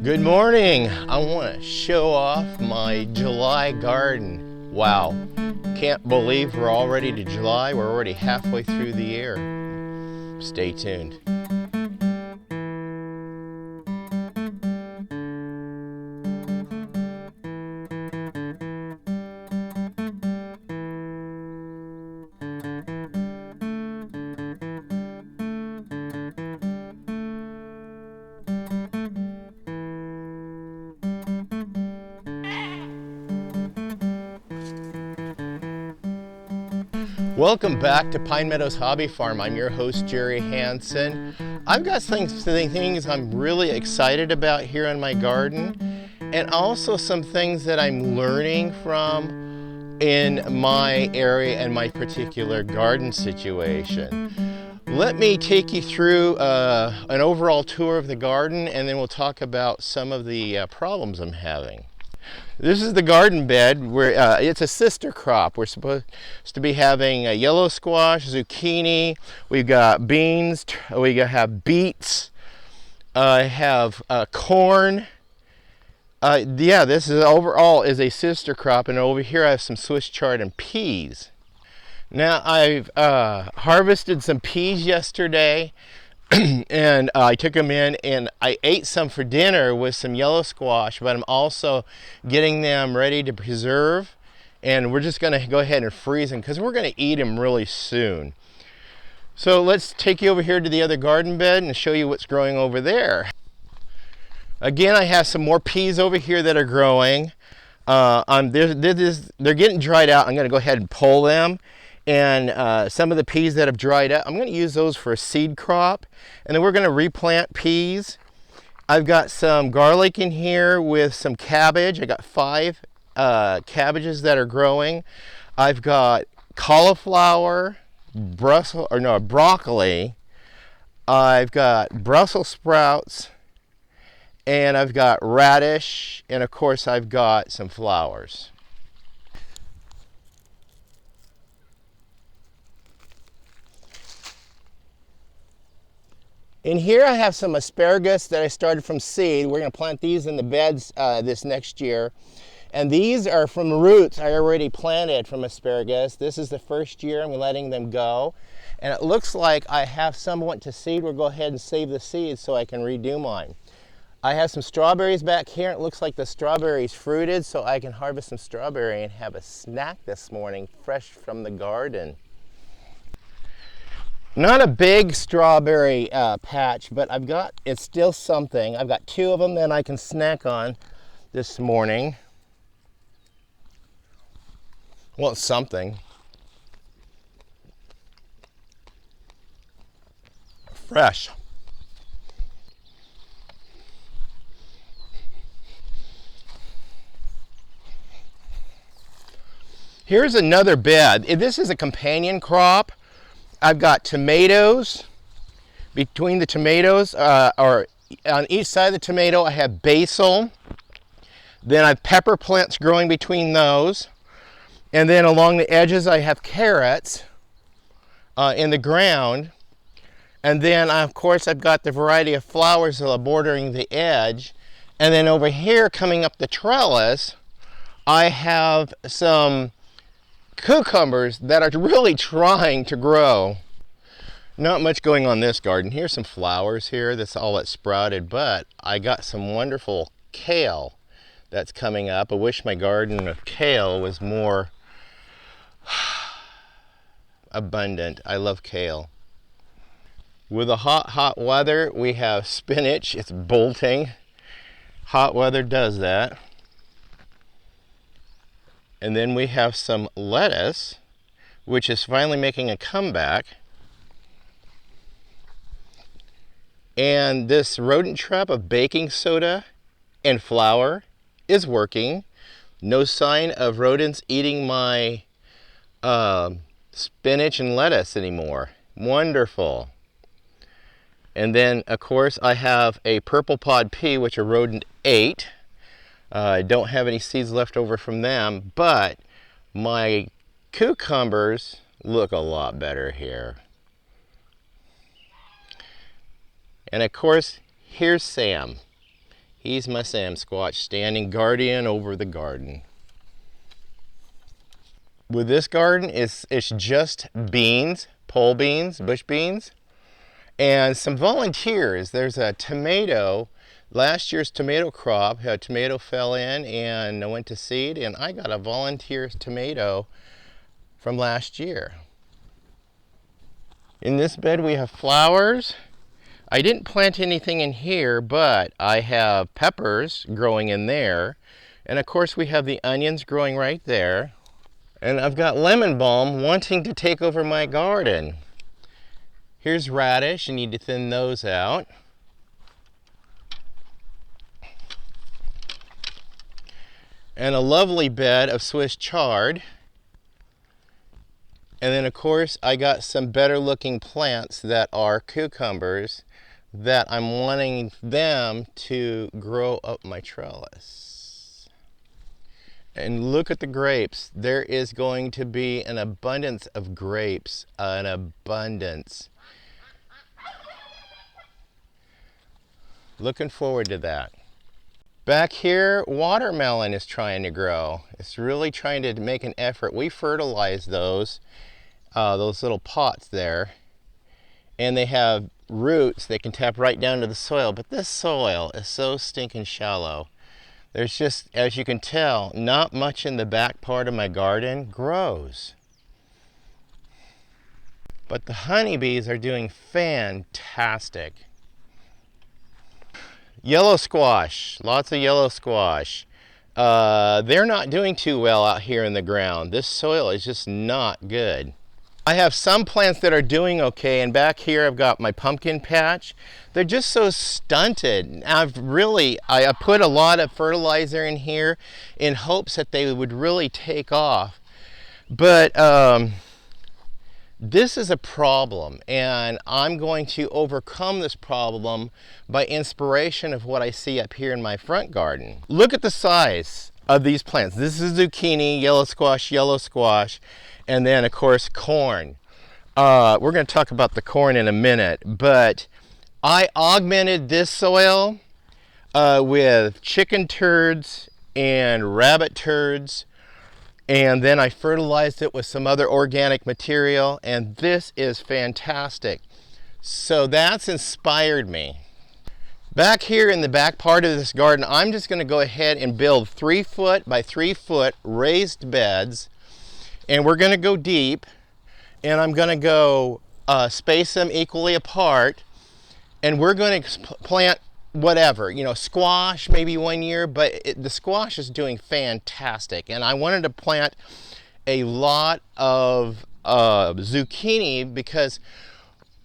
Good morning. I want to show off my July garden. Wow, can't believe we're already to July. We're already halfway through the year. Stay tuned. Welcome back to Pine Meadows Hobby Farm. I'm your host, Jerry Hansen. I've got things I'm really excited about here in my garden, and also some things that I'm learning from in my area and my particular garden situation. Let me take you through an overall tour of the garden, and then we'll talk about some of the problems I'm having. This is the garden bed where it's a sister crop. We're supposed to be having a yellow squash, zucchini, we've got beans, we have beets, I have corn. Yeah, this is overall is a sister crop, and over here I have some Swiss chard and peas. Now I've harvested some peas yesterday and I took them in and I ate some for dinner with some yellow squash, but I'm also getting them ready to preserve, and we're just going to go ahead and freeze them because we're going to eat them really soon. So let's take you over here to the other garden bed and show you what's growing over there. Again, I have some more peas over here that are growing. They're getting dried out. I'm going to go ahead and pull them. And some of the peas that have dried up, I'm going to use those for a seed crop. And then we're going to replant peas. I've got some garlic in here with some cabbage. I got 5 cabbages that are growing. I've got cauliflower, broccoli. I've got Brussels sprouts, and I've got radish, and of course I've got some flowers. In here I have some asparagus that I started from seed. We're going to plant these in the beds this next year. And these are from roots I already planted from asparagus. This is the first year I'm letting them go. And it looks like I have some went to seed. We'll go ahead and save the seeds so I can redo mine. I have some strawberries back here. It looks like the strawberries fruited, so I can harvest some strawberry and have a snack this morning fresh from the garden. Not a big strawberry patch, but it's still something. I've got 2 of them that I can snack on this morning. Well, it's something. Fresh. Here's another bed. This is a companion crop. I've got tomatoes. Between the tomatoes, or on each side of the tomato, I have basil. Then I have pepper plants growing between those. And then along the edges, I have carrots in the ground. And then, of course, I've got the variety of flowers that are bordering the edge. And then over here, coming up the trellis, I have some cucumbers that are really trying to grow. Not much going on this garden. Here's some flowers here. That's all that sprouted, but I got some wonderful kale that's coming up. I wish my garden of kale was more abundant. I love kale. With the hot weather, we have spinach. It's bolting. Hot weather does that. And then we have some lettuce, which is finally making a comeback. And this rodent trap of baking soda and flour is working. No sign of rodents eating my spinach and lettuce anymore. Wonderful. And then, of course, I have a purple pod pea, which a rodent ate. I don't have any seeds left over from them, but my cucumbers look a lot better here. And of course, here's Sam. He's my Sam Squatch, standing guardian over the garden. With this garden, it's just beans, pole beans, bush beans, and some volunteers. There's a tomato, last year's tomato crop, a tomato fell in and went to seed, and I got a volunteer tomato from last year. In this bed we have flowers. I didn't plant anything in here, but I have peppers growing in there. And of course we have the onions growing right there. And I've got lemon balm wanting to take over my garden. Here's radish, you need to thin those out. And a lovely bed of Swiss chard. And then of course I got some better looking plants that are cucumbers that I'm wanting them to grow up my trellis. And look at the grapes. There is going to be an abundance of grapes, an abundance. Looking forward to that. Back here, watermelon is trying to grow. It's really trying to make an effort. We fertilize those little pots there, and they have roots that can tap right down to the soil, but this soil is so stinking shallow. There's just, as you can tell, not much in the back part of my garden grows. But the honeybees are doing fantastic. Yellow squash, lots of yellow squash. They're not doing too well out here in the ground. This soil is just not good. I have some plants that are doing okay, and back here I've got my pumpkin patch. They're just so stunted. I put a lot of fertilizer in here in hopes that they would really take off. But this is a problem, and I'm going to overcome this problem by inspiration of what I see up here in my front garden. Look at the size of these plants. This is zucchini, yellow squash, and then of course corn. We're going to talk about the corn in a minute, but I augmented this soil with chicken turds and rabbit turds, and then I fertilized it with some other organic material, and this is fantastic. So that's inspired me. Back here in the back part of this garden, I'm just going to go ahead and build 3-foot by 3-foot raised beds, and we're going to go deep, and I'm going to go space them equally apart, and we're going to plant whatever, squash maybe one year, but the squash is doing fantastic. And I wanted to plant a lot of zucchini because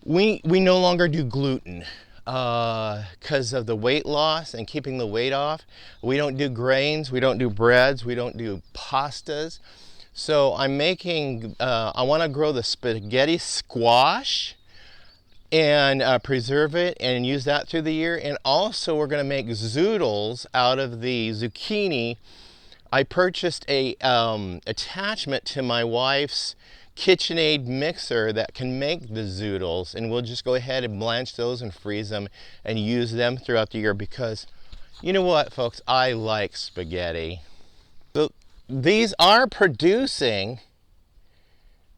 we no longer do gluten because of the weight loss and keeping the weight off. We don't do grains, we don't do breads, we don't do pastas. So I'm making, I want to grow the spaghetti squash and preserve it and use that through the year. And also we're going to make zoodles out of the zucchini. I purchased a attachment to my wife's KitchenAid mixer that can make the zoodles, and we'll just go ahead and blanch those and freeze them and use them throughout the year because you know what, folks, I like spaghetti. So these are producing,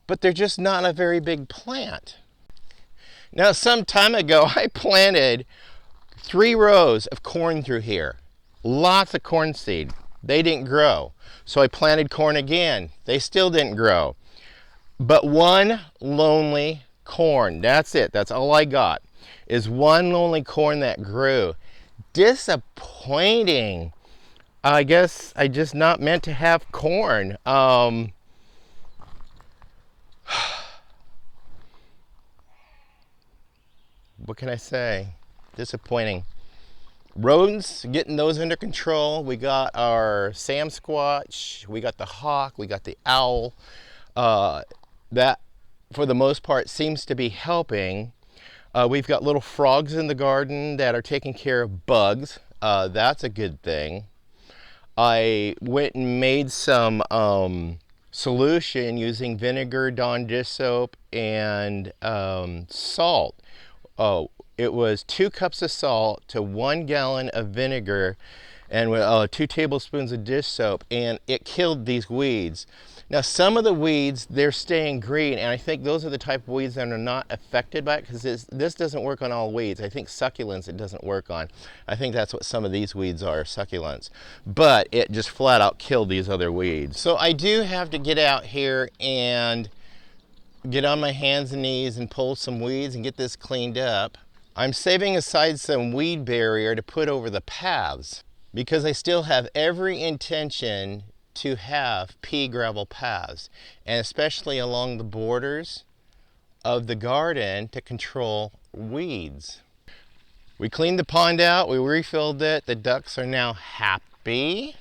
but they're just not a very big plant. Now, some time ago, I planted 3 rows of corn through here. Lots of corn seed. They didn't grow. So I planted corn again. They still didn't grow. But one lonely corn, that's it. That's all I got, is one lonely corn that grew. Disappointing. I guess I just not meant to have corn. What can I say? Disappointing. Rodents, getting those under control. We got our Sam Squatch, we got the hawk, we got the owl. That, for the most part, seems to be helping. We've got little frogs in the garden that are taking care of bugs. That's a good thing. I went and made some solution using vinegar, Dawn dish soap, and salt. It was 2 cups of salt to 1 gallon of vinegar and 2 tablespoons of dish soap, and it killed these weeds. Now some of the weeds, they're staying green, and I think those are the type of weeds that are not affected by it, because this doesn't work on all weeds. I think succulents it doesn't work on. I think that's what some of these weeds are, succulents. But it just flat out killed these other weeds. So I do have to get out here and get on my hands and knees and pull some weeds and get this cleaned up. I'm saving aside some weed barrier to put over the paths, because I still have every intention to have pea gravel paths, and especially along the borders of the garden to control weeds. We cleaned the pond out, we refilled it, the ducks are now happy.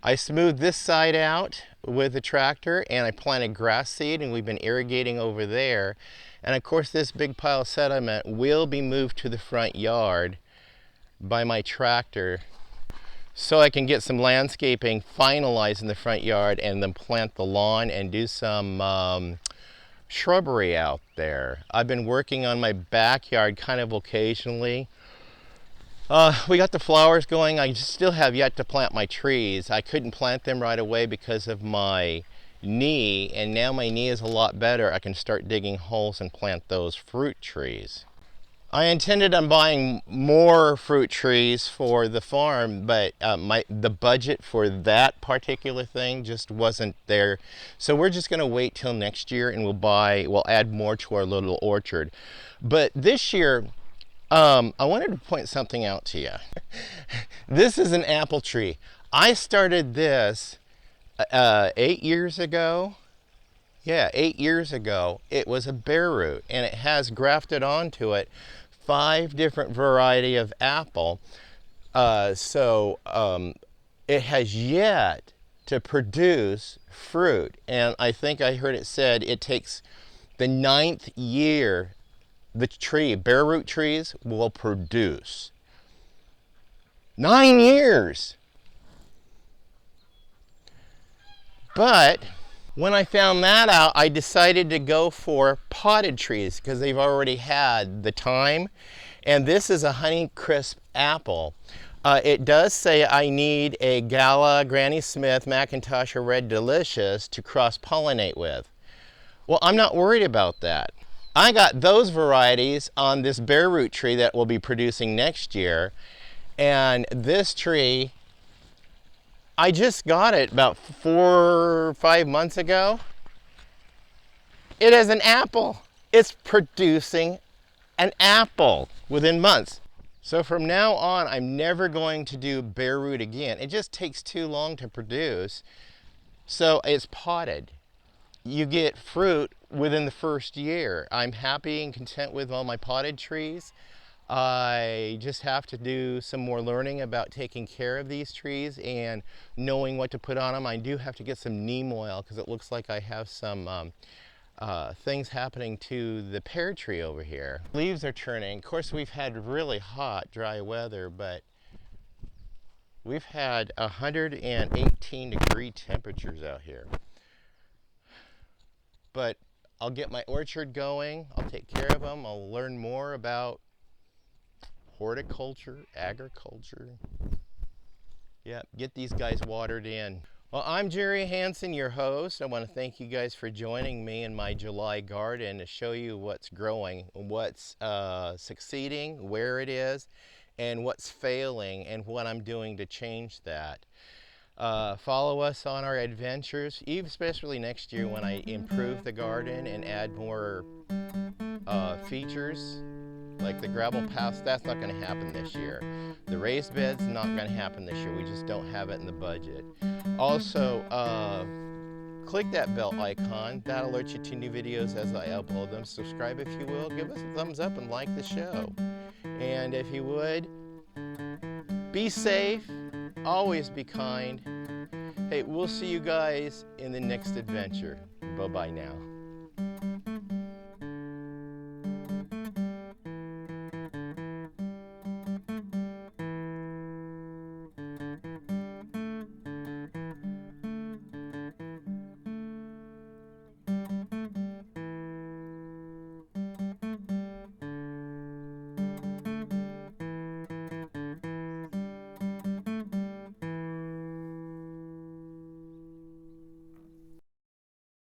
I smoothed this side out with the tractor and I planted grass seed, and we've been irrigating over there. And of course this big pile of sediment will be moved to the front yard by my tractor, so I can get some landscaping finalized in the front yard and then plant the lawn and do some shrubbery out there. I've been working on my backyard kind of occasionally. We got the flowers going. I still have yet to plant my trees. I couldn't plant them right away because of my knee, and now my knee is a lot better. I can start digging holes and plant those fruit trees. I intended on buying more fruit trees for the farm, but the budget for that particular thing just wasn't there. So we're just gonna wait till next year and we'll add more to our little orchard. But this year, I wanted to point something out to you. This is an apple tree. I started this 8 years ago. Yeah, 8 years ago. It was a bare root, and it has grafted onto it 5 different variety of apple. It has yet to produce fruit, and I think I heard it said it takes the 9th year the tree, bare root trees, will produce. 9 years! But when I found that out, I decided to go for potted trees because they've already had the time. And this is a Honeycrisp apple. It does say I need a Gala, Granny Smith, Macintosh, or Red Delicious to cross-pollinate with. Well, I'm not worried about that. I got those varieties on this bare root tree that will be producing next year. And this tree, I just got it about 4 or 5 months ago. It is an apple. It's producing an apple within months. So from now on, I'm never going to do bare root again. It just takes too long to produce. So it's potted. You get fruit within the first year. I'm happy and content with all my potted trees. I just have to do some more learning about taking care of these trees and knowing what to put on them. I do have to get some neem oil because it looks like I have some things happening to the pear tree over here. Leaves are turning. Of course, we've had really hot, dry weather, but we've had 118-degree temperatures out here. But I'll get my orchard going. I'll take care of them. I'll learn more about horticulture, agriculture. Yeah, get these guys watered in. Well, I'm Jerry Hansen, your host. I want to thank you guys for joining me in my July garden to show you what's growing, what's succeeding, where it is, and what's failing, and what I'm doing to change that. Follow us on our adventures, especially next year when I improve the garden and add more features. Like the gravel paths, that's not going to happen this year. The raised bed's not going to happen this year. We just don't have it in the budget. Also, click that bell icon. That'll alert you to new videos as I upload them. Subscribe if you will. Give us a thumbs up and like the show. And if you would, be safe. Always be kind. Hey, we'll see you guys in the next adventure. Bye-bye now.